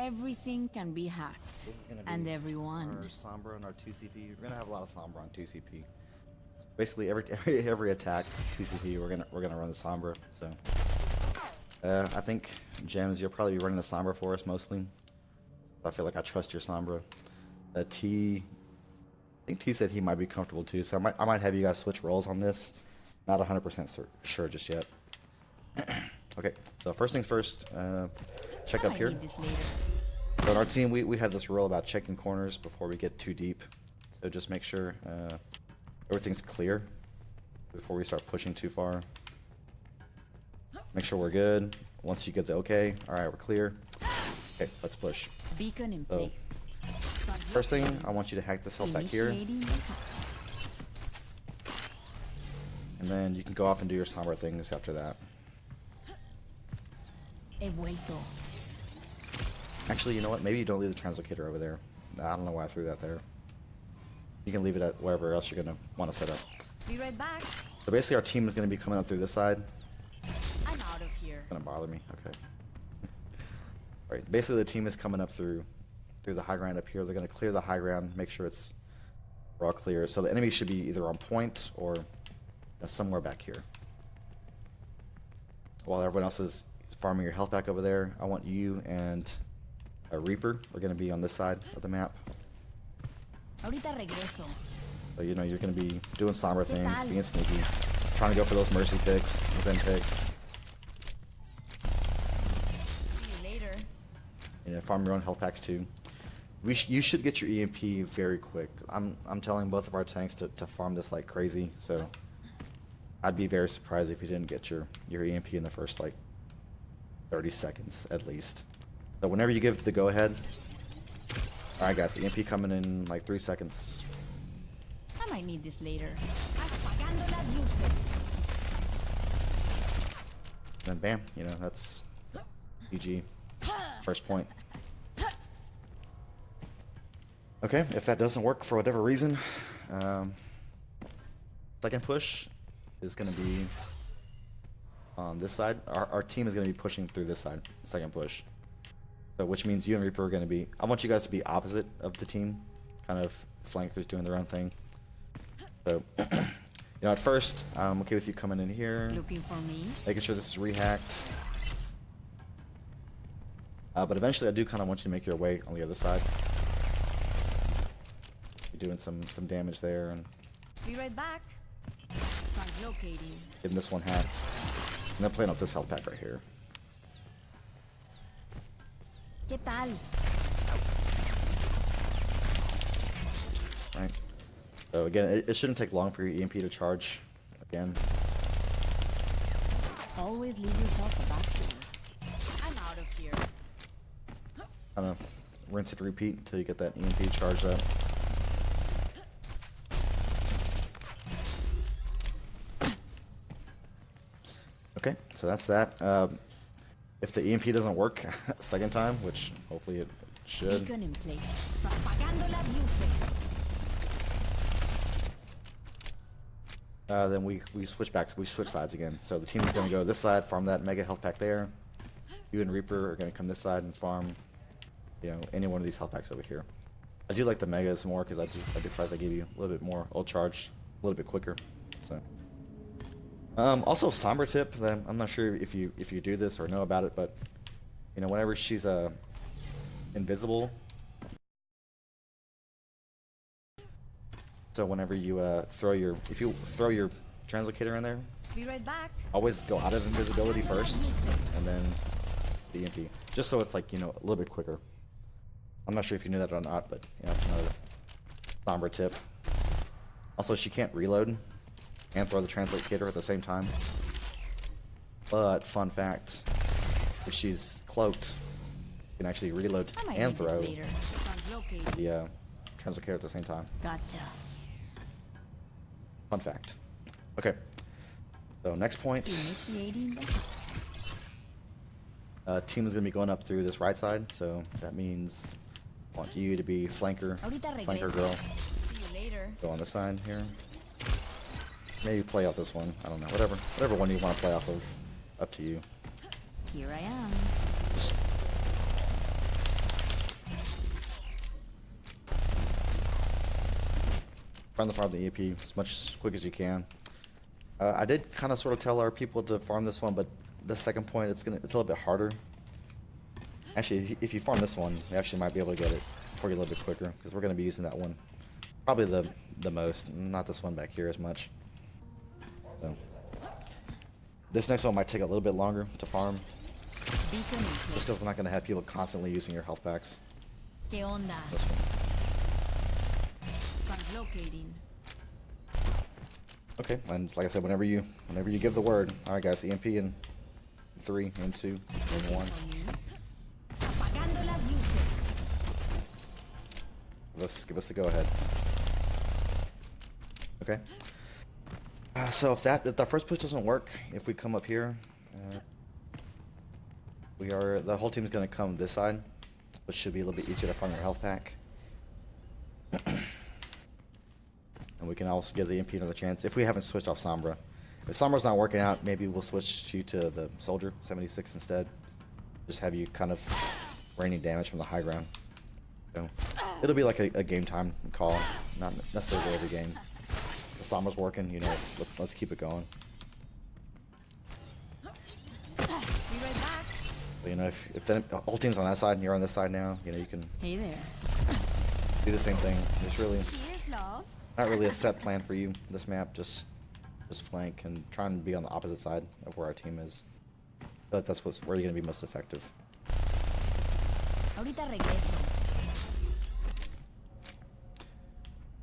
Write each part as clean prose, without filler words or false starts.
Everything can be hacked. This is gonna be And everyone. our Sombra and our 2CP. We're gonna have a lot of Sombra on 2CP. Basically every attack 2CP we're gonna run the Sombra. So I think Gems, you'll probably be running the Sombra for us mostly. I feel like I trust your Sombra. T, I think T said he might be comfortable too. So I might have you guys switch roles on this. Not 100% sure just yet. Okay, so first things first. Check up here. So on our team, we have this rule about checking corners before we get too deep. So just make sure everything's clear before we start pushing too far. Make sure we're good. Once you get the okay, all right, we're clear. Okay, let's push. Beacon in place. First thing, I want you to hack this health back here. And then you can go off and do your Sombra things after that. Actually, you know what? Maybe you don't leave the translocator over there. I don't know why I threw that there. You can leave it at wherever else you're going to want to set up. Be right back. So basically our team is going to be coming up through this side. I'm out of here. It's going to bother me. Okay. Alright, basically the team is coming up through the high ground up here. They're going to clear the high ground, make sure we're all clear. So the enemy should be either on point or somewhere back here. While everyone else is farming your health back over there, I want you and a Reaper. We're going to be on this side of the map. Ahorita regreso. So you're going to be doing Sombra things, being sneaky, trying to go for those Mercy picks, Zen picks. See you later. Farm your own health packs too. You should get your EMP very quick. I'm telling both of our tanks to farm this like crazy. So I'd be very surprised if you didn't get your EMP in the first like 30 seconds at least. So whenever you give the go ahead. Alright guys, EMP coming in like 3 seconds. I might need this later. Then bam, that's GG. First point. Okay, if that doesn't work for whatever reason, second push is going to be on this side. Our team is going to be pushing through this side, second push. So which means you and Reaper are going to be, I want you guys to be opposite of the team, kind of flankers doing their own thing. So, at first, I'm okay with you coming in here, Looking for me. making sure this is rehacked. But eventually I do kind of want you to make your way on the other side. You're doing some damage there and Be right back. Translocating. getting this one hacked. And then playing up this health pack right here. ¿Qué tal? Right. So again, it shouldn't take long for your EMP to charge. Again. Always leave yourself a backstory. I'm out of here. Kind of rinse and repeat until you get that EMP charged up. Okay, so that's that. If the EMP doesn't work second time, which hopefully it should. Beacon in place. Propagando las luces. Then we switch sides again. So the team is going to go this side, farm that mega health pack there. You and Reaper are going to come this side and farm, any one of these health packs over here. I do like the megas more because I do feel like they give you a little bit more ult charge, a little bit quicker. So. Also Sombra tip that I'm not sure if you do this or know about it, but whenever she's invisible, so whenever you throw your translocator in there, Be right back. always go out of invisibility first and then the EMP, just so it's like a little bit quicker. I'm not sure if you knew that or not, but that's another Sombra tip. Also, she can't reload and throw the translocator at the same time. But fun fact, if she's cloaked, you can actually reload and throw the translocator at the same time. Gotcha. Fun fact. Okay. So next point. Initiating. Team is going to be going up through this right side, so that means I want you to be flanker girl. See you later. Go on this side here. Maybe play off this one. I don't know. Whatever one you want to play off of. Up to you. Here I am. trying to farm the EP as much quick as you can. I did kind of sort of tell our people to farm this one, but the second point it's a little bit harder. Actually, if you farm this one, you actually might be able to get it for you a little bit quicker, because we're going to be using that one probably the most, not this one back here as much. So this next one might take a little bit longer to farm, just because we're not going to have people constantly using your health packs. ¿Qué onda? This one. Translocating. Okay, and like I said, whenever you give the word. All right, guys, EMP in 3, and 2, and 1. Apagando las luces. Give us the go ahead. Okay. So if the first push doesn't work, if we come up here, the whole team's gonna come this side, which should be a little bit easier to farm your health pack. And we can also give the MP another chance if we haven't switched off Sombra. If Sombra's not working out, maybe we'll switch you to the Soldier 76 instead. Just have you kind of raining damage from the high ground. So it'll be like a game time call, not necessarily every game. The Sombra's working, you know. Let's keep it going. Be right back. But, you know, if the whole team's on that side and you're on this side now, you know, you can Hey there. do the same thing. There's really Cheers, love. not really a set plan for you this map. Just flank and try and be on the opposite side of where our team is. But that's where you're gonna be most effective. Ahorita regreso.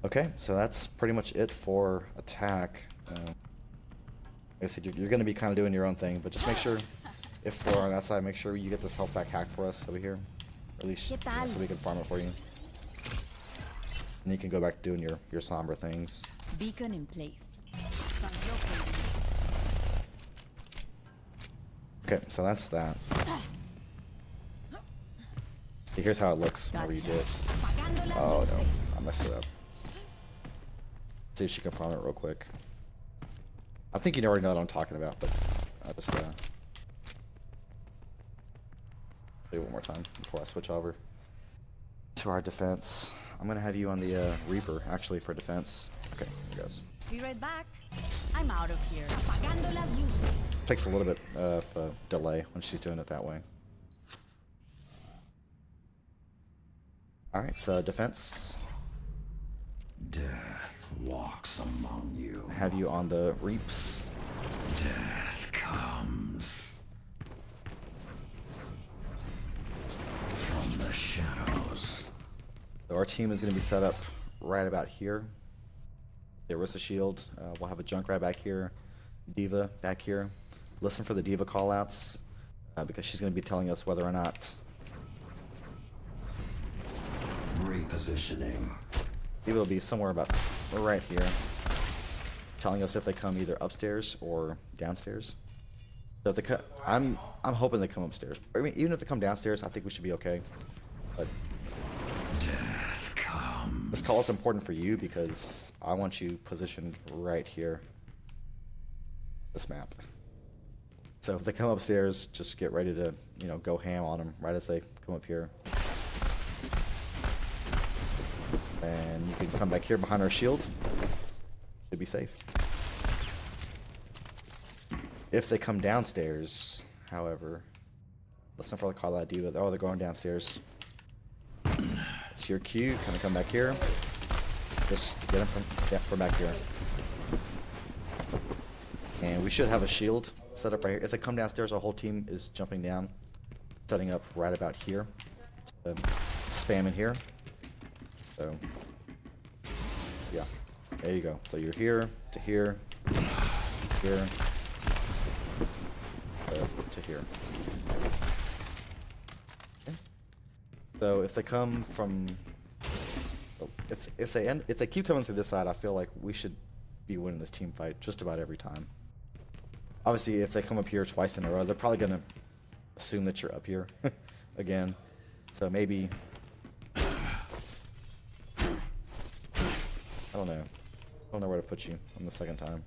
Okay, so that's pretty much it for attack. Like I said, you're going to be kind of doing your own thing, but just make sure, if we're on that side, make sure you get this health pack hacked for us over here. Or at least, you know, so we can farm it for you. And you can go back to doing your Sombra things. Beacon in place. Translocating. Okay, so that's that. Here's how it looks whenever you do it. Apagando las Oh luces. no, I messed it up. See if she can farm it real quick. I think you already know what I'm talking about, but I'll just do it one more time before I switch over to our defense. I'm gonna have you on the Reaper actually for defense. Okay, here goes. Be right back. I'm out of here. Apagando las luces. Takes a little bit of delay when she's doing it that way. All right, so defense. Death walks among you. Have you on the Reaps. Death comes from the shadows. So our team is going to be set up right about here. There was a shield. We'll have a Junkrat back here, Diva back here. Listen for the Diva callouts because she's going to be telling us whether or not Repositioning. Diva will be somewhere about right here, telling us if they come either upstairs or downstairs. So if they I'm hoping they come upstairs. I mean, even if they come downstairs, I think we should be okay. But Death comes. this call is important for you because I want you positioned right here. This map. So if they come upstairs, just get ready to, you know, go ham on them right as they come up here. And you can come back here behind our shield. Should be safe. If they come downstairs, however, listen for the call out Diva. Oh, they're going downstairs. It's your cue. Kind of come back here. Just get them from back here. And we should have a shield set up right here. If they come downstairs, our whole team is jumping down, setting up right about here. Spam in here. So, yeah, there you go. So you're here to here, here, to here. Okay. So if they come from, if they keep coming through this side, I feel like we should be winning this team fight just about every time. Obviously, if they come up here twice in a row, they're probably gonna assume that you're up here again. So maybe. I don't know where to put you on the second time.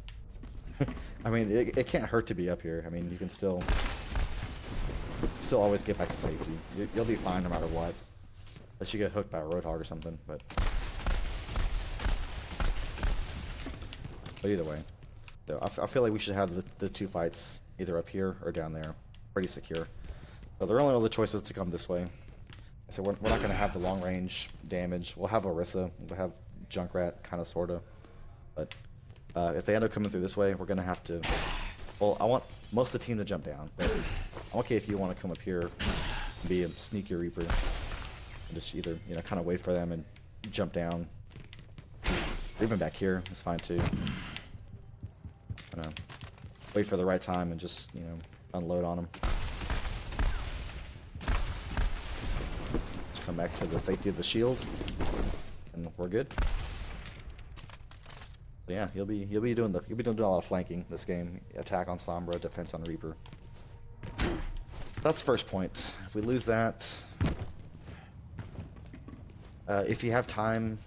I mean, it can't hurt to be up here. I mean, you can still always get back to safety. You'll be fine no matter what. Unless you get hooked by a Roadhog or something, but But either way, so I feel like we should have the two fights either up here or down there, pretty secure. So there are only other choices to come this way. So we're not gonna have the long range damage. We'll have Orisa, we'll have Junkrat, kind of sorta. But if they end up coming through this way, we're gonna have to. Well, I want most of the team to jump down, but I'm okay if you want to come up here and be a sneaky Reaper. And just either, you know, kind of wait for them and jump down. Or even back here is fine too. Wait for the right time and just, you know, unload on them. Just come back to the safety of the shield, and we're good. So yeah, you'll be doing a lot of flanking this game. Attack on Sombra, defense on Reaper. That's first point. If we lose that, if you have time,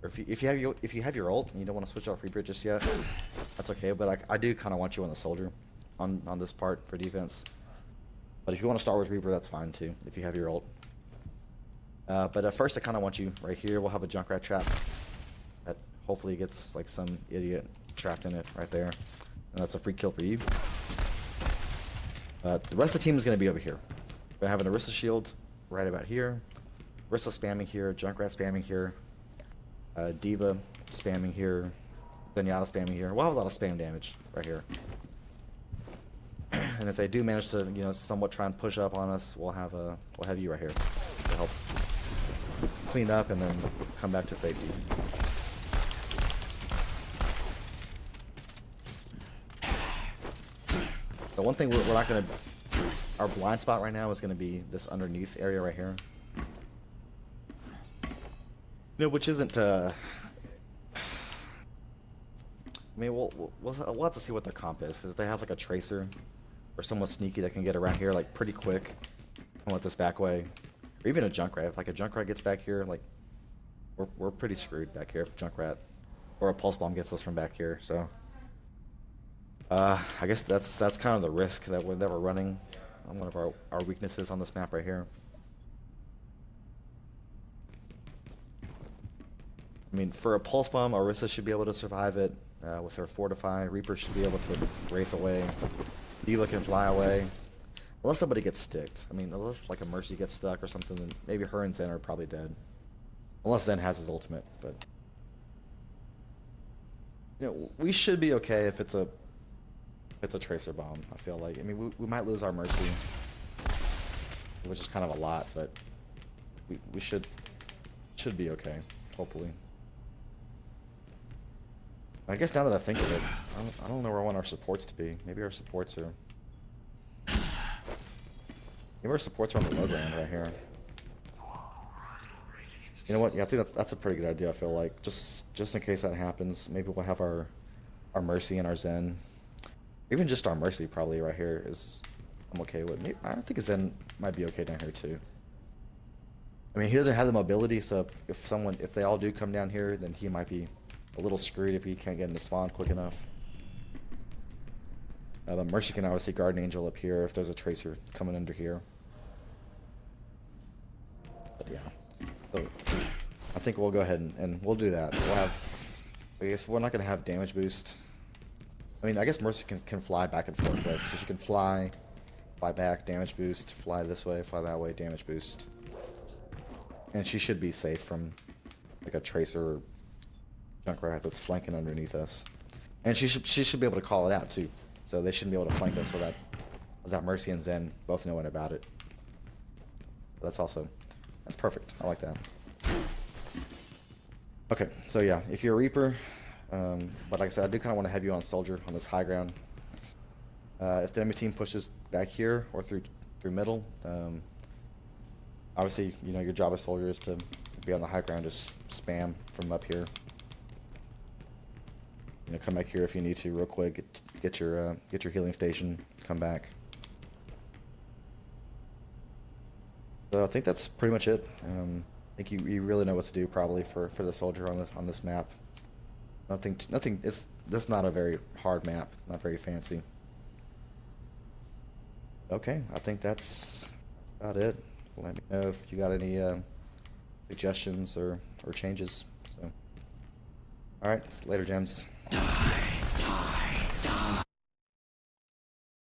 or if you have your ult and you don't want to switch off Reaper just yet, that's okay. But I do kind of want you on the soldier, on this part for defense. But if you want to start with Reaper, that's fine too. If you have your ult. But at first, I kind of want you right here. We'll have a Junkrat trap that hopefully gets like some idiot trapped in it right there, and that's a free kill for you. The rest of the team is going to be over here. We're going to have an Orisa shield right about here. Orisa spamming here, Junkrat spamming here, D.Va spamming here, Zenyatta spamming here. We'll have a lot of spam damage right here. And if they do manage to, you know, somewhat try and push up on us, we'll have you right here to help clean up and then come back to safety. The one thing we're not gonna, our blind spot right now is gonna be this underneath area right here. No, which isn't. I mean, we'll have to see what their comp is, because if they have like a tracer or someone sneaky that can get around here like pretty quick, come with this back way, or even a Junkrat. If like a Junkrat gets back here, like we're pretty screwed back here if Junkrat or a pulse bomb gets us from back here. So I guess that's kind of the risk that we're running on one of our weaknesses on this map right here. I mean, for a pulse bomb, Orisa should be able to survive it with her fortify. Reaper should be able to wraith away. D.Va can fly away, unless somebody gets sticked. I mean, unless like a Mercy gets stuck or something, then maybe her and Zen are probably dead. Unless Zen has his ultimate, but you know, we should be okay if it's a tracer bomb. I feel like. I mean, we might lose our Mercy, which is kind of a lot, but we should be okay, hopefully. I guess now that I think of it, I don't know where I want our supports to be. Maybe our supports are. Maybe our supports are on the low ground right here. You know what? Yeah, I think that's a pretty good idea. I feel like just in case that happens, maybe we'll have our Mercy and our Zen. Even just our Mercy probably right here is I'm okay with. Maybe, I think Zen might be okay down here too. I mean, he doesn't have the mobility, so if they all do come down here, then he might be a little screwed if he can't get into spawn quick enough. But Mercy can obviously Guardian Angel up here if there's a tracer coming under here. But yeah, so I think we'll go ahead and we'll do that. We'll have, I guess we're not going to have damage boost. I mean, I guess Mercy can fly back and forth, right? So she can fly back, damage boost, fly this way, fly that way, damage boost. And she should be safe from like a tracer Junkrat that's flanking underneath us. And she should be able to call it out too. So they shouldn't be able to flank us without Mercy and Zen both knowing about it. That's perfect. I like that. Okay, so yeah, if you're a Reaper, but like I said, I do kind of want to have you on Soldier on this high ground. If the enemy team pushes back here or through middle, obviously, you know, your job as Soldier is to be on the high ground, just spam from up here. You know, come back here if you need to real quick, get your healing station, come back. So I think that's pretty much it. I think you really know what to do probably for the Soldier on this map. Nothing. That's not a very hard map. Not very fancy. Okay, I think that's about it. Let me know if you got any suggestions or changes. So, all right, later, gems.